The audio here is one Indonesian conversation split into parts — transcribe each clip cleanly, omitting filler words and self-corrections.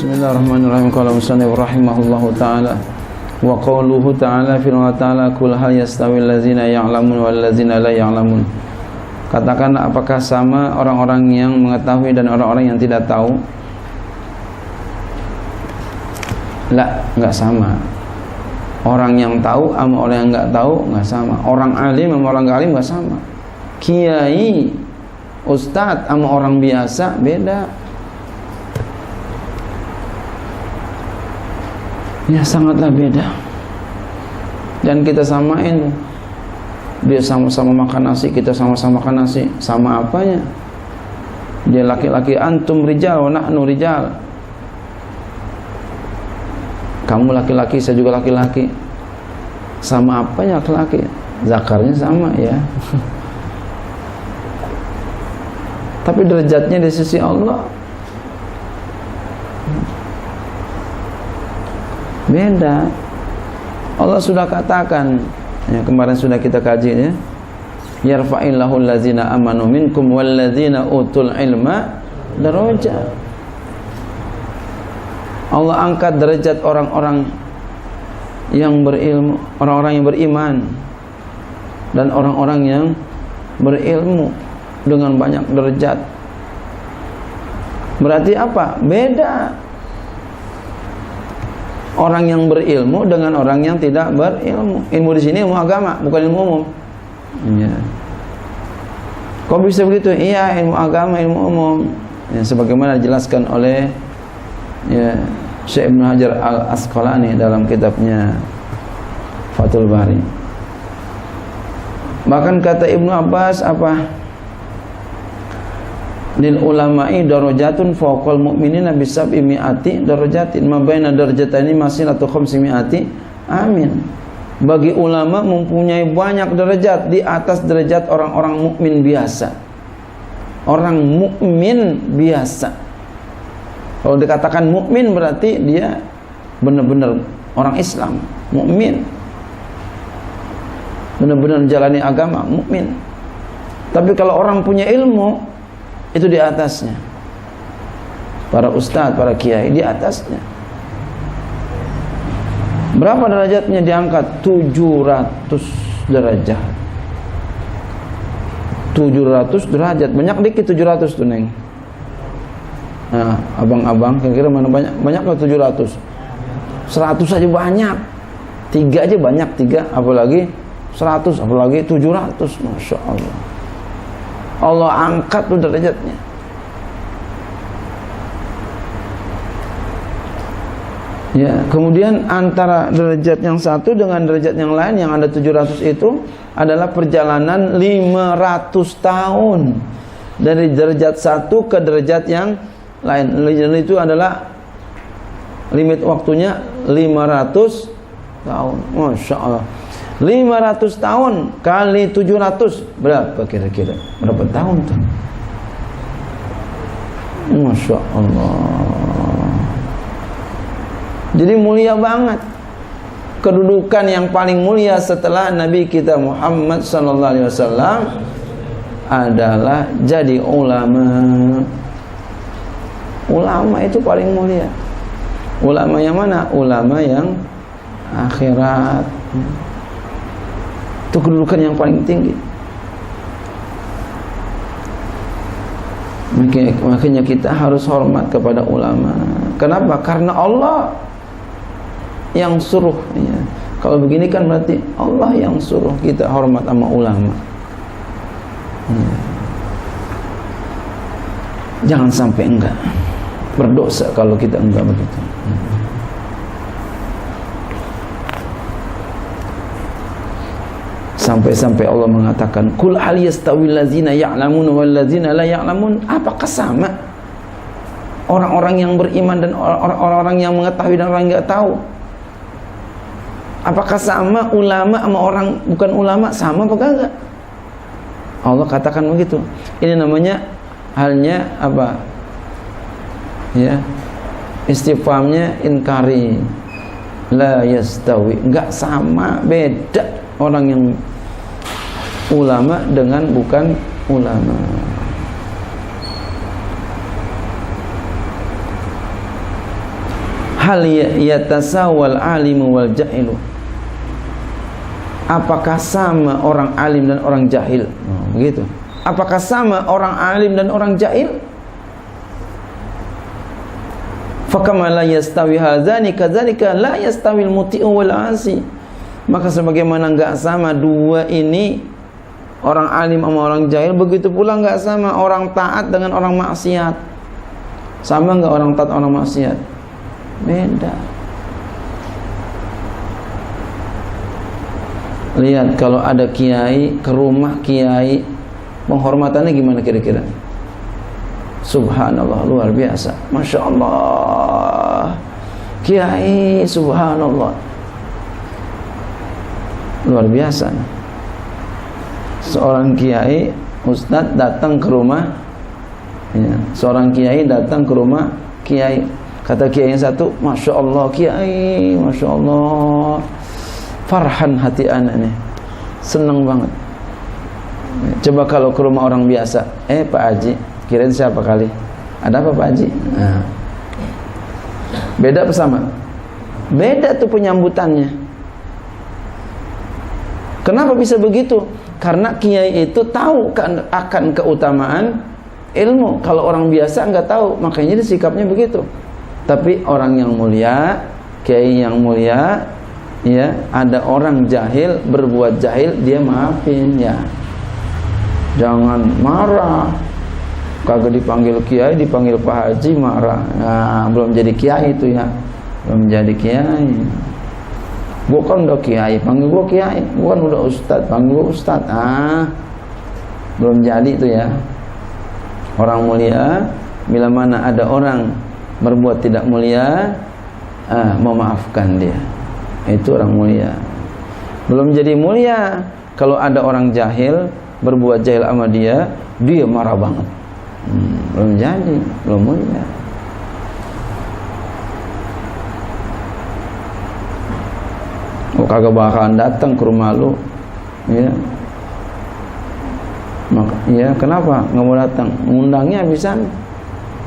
Bismillahirrahmanirrahim. Qala musannif rahimahullahu taala wa qawluhu ta'ala firman ta'ala qul hal yastawil ladzina ya'lamun wal ladzina la ya'lamun. Katakanlah apakah sama orang-orang yang mengetahui dan orang-orang yang tidak tahu? La, enggak sama. Orang yang tahu sama orang yang enggak tahu enggak sama. Orang alim sama orang enggak alim enggak sama. Kiai, ustadz sama orang biasa beda. Ya sangatlah beda. Dan kita samain, dia sama-sama makan nasi, kita sama-sama makan nasi. Sama apanya? Dia laki-laki, antum rijal wa nahnu rijal. Kamu laki-laki, saya juga laki-laki. Sama apanya laki-laki? Zakarnya sama ya. Tapi derajatnya di sisi Allah beda. Allah sudah katakan ya, kemarin sudah kita kaji ya, yarfa'illahu allazina amanu minkum wallazina utul ilma darajat. Allah angkat derajat orang-orang yang berilmu, orang-orang yang beriman dan orang-orang yang berilmu dengan banyak derajat. Berarti apa? Beda. Orang yang berilmu dengan orang yang tidak berilmu. Ilmu di sini ilmu agama, bukan ilmu umum. Ya. Kok bisa begitu? Iya, ilmu agama, ilmu umum. Ya, sebagaimana dijelaskan oleh ya, Syekh Ibnu Hajar Al-Asqalani dalam kitabnya Fathul Bari. Bahkan kata Ibnu Abbas apa? Lil ulama'i darajatun fawqal mu'minina bisab'i mi'ati darajatin ma baina darajatani masilatu khamsi mi'ati amin. Bagi ulama mempunyai banyak derajat di atas derajat orang-orang mukmin biasa. Orang mukmin biasa. Kalau dikatakan mukmin berarti dia benar-benar orang Islam, mukmin. Benar-benar menjalani agama, mukmin. Tapi kalau orang punya ilmu itu di atasnya. Para ustadz, para kiai di atasnya. Berapa derajatnya diangkat? 700 derajat. 700 derajat. Banyak dikit 700 tuh, Neng. Nah, abang-abang kira-kira mana banyak? Banyak lah 700. 100 aja banyak. 3 aja banyak, 3. Apalagi 100, apalagi 700. Masya Allah. Allah angkat tuh derajatnya. Ya, kemudian antara derajat yang satu dengan derajat yang lain yang ada 700 itu adalah perjalanan 500 tahun dari derajat satu ke derajat yang lain. Dan itu adalah limit waktunya 500 tahun. Masya Allah. 500 tahun kali 700 berapa kira-kira? Berapa tahun tuh? Masya Allah. Jadi mulia banget. Kedudukan yang paling mulia setelah Nabi kita Muhammad SAW adalah jadi ulama. Ulama itu paling mulia. Ulama yang mana? Ulama yang akhirat. Itu kedudukan yang paling tinggi. Makanya kita harus hormat kepada ulama. Kenapa? Karena Allah yang suruh ya. Kalau begini kan berarti Allah yang suruh kita hormat sama ulama ya. Jangan sampai enggak berdosa kalau kita enggak begitu. Sampai-sampai Allah mengatakan kul hal yastawil ladzina ya'lamun wal ladzina la ya'lamun. Apakah sama orang-orang yang beriman dan orang-orang yang mengetahui dan orang yang enggak tahu? Apakah sama ulama sama orang bukan ulama? Sama apa enggak? Allah katakan begitu. Ini namanya halnya apa? Ya. Istifhamnya inkari. La yastawi. Enggak sama, beda orang yang ulama dengan bukan ulama. hal yatasawal alimu wal jahilu, apakah sama orang alim dan orang jahil? Begitu. Apakah sama orang alim dan orang jahil? Fakama la yastawi hadzani kadzalika la yastawil muti'u wal 'asi. Maka sebagaimana enggak sama dua ini, orang alim sama orang jahil, begitu pula enggak sama orang taat dengan orang maksiat. Sama enggak orang taat orang maksiat? Beda. Lihat kalau ada kiai ke rumah kiai, penghormatannya gimana kira-kira? Subhanallah, luar biasa, Masya Allah, kiai, subhanallah, luar biasa. Seorang kiai, ustadz datang ke rumah, ya, seorang kiai datang ke rumah kiai, kata kiai yang satu, Masya Allah kiai, Masya Allah, farhan hati anak nih, senang banget. Coba kalau ke rumah orang biasa, Pak Haji, kirain siapa kali? Ada apa Pak Haji? Nah. Beda apa sama? Beda tuh penyambutannya. Kenapa bisa begitu? Karena kiai itu tahu akan keutamaan ilmu. Kalau orang biasa nggak tahu, makanya dia sikapnya begitu. Tapi orang yang mulia, kiai yang mulia, ya, ada orang jahil berbuat jahil, dia maafin, ya. Jangan marah. Kagak dipanggil kiai, dipanggil Pak Haji marah. Nah, belum jadi kiai itu ya. Belum jadi kiai. Gua kan udah kiai, panggil gua kiai. Gua kan udah ustadz, panggil gua ustadz. Belum jadi itu ya. Orang mulia, bila mana ada orang berbuat tidak mulia, memaafkan dia. Itu orang mulia. Belum jadi mulia. Kalau ada orang jahil berbuat jahil sama dia, dia marah banget. Belum jadi, belum mulia. Kagak bakalan datang ke rumah lu, ya. Maka, ya kenapa nggak mau datang? Ngundangnya bisa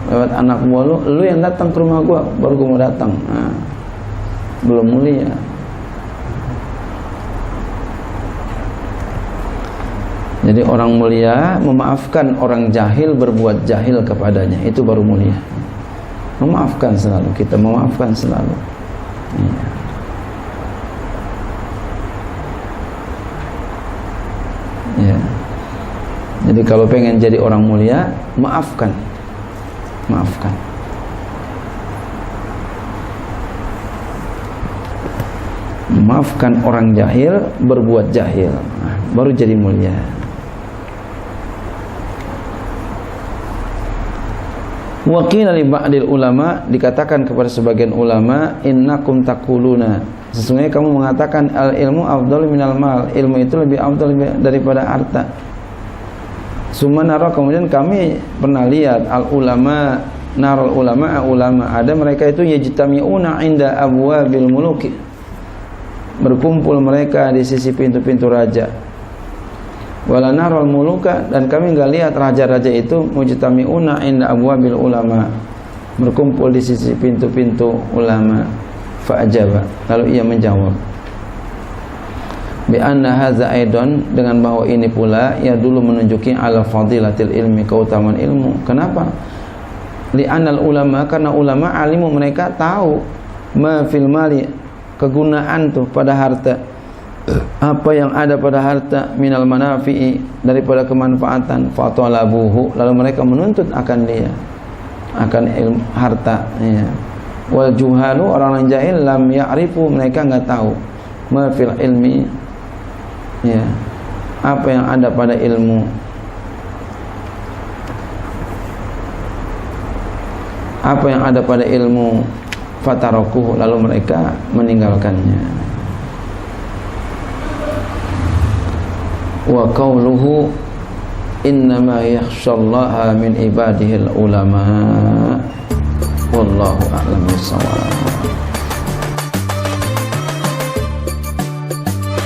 lewat anak buah lu yang datang ke rumah gua, baru gua mau datang. Nah, belum mulia. Jadi orang mulia memaafkan orang jahil berbuat jahil kepadanya, itu baru mulia. Memaafkan selalu, kita memaafkan selalu. Ya. Ya. Jadi kalau pengen jadi orang mulia, maafkan. Maafkan. Maafkan orang jahil berbuat jahil. Nah, baru jadi mulia. Waqila li ba'dil ulama, dikatakan kepada sebagian ulama, innakum taquluna, sesungguhnya kamu mengatakan al ilmu afdalu minal mal, ilmu itu lebih afdal daripada harta. Sumanara, kemudian kami pernah lihat al ulama, naral ulama, ada mereka itu yajtami'una inda abwabil muluki, berkumpul mereka di sisi pintu-pintu raja. Wala naral muluka, dan kami enggak lihat raja-raja itu mujtami'una inda abwabil ulama, berkumpul di sisi pintu-pintu ulama. Fa'ajaba, lalu ia menjawab bi anna hadza aidan, dengan bahwa ini pula ya dulu menunjuki ala fadilatil ilmi, keutamaan ilmu. Kenapa? Li anal ulama, karena ulama alimu, mereka tahu ma fil mali, kegunaan tuh pada harta, apa yang ada pada harta, minal manafi'i, daripada kemanfaatan, fatalabuhu, lalu mereka menuntut akan dia, akan ilmu harta, ya. Wal juhalu, orang yang jahil, lam ya'rifu, mereka enggak tahu ma fil ilmi, ya, apa yang ada pada ilmu. Apa yang ada pada ilmu, fatarokuh, lalu mereka meninggalkannya. Wa qawluhu innama yakhshallaha min ibadihil ulama, wallahu a'lam bissawab.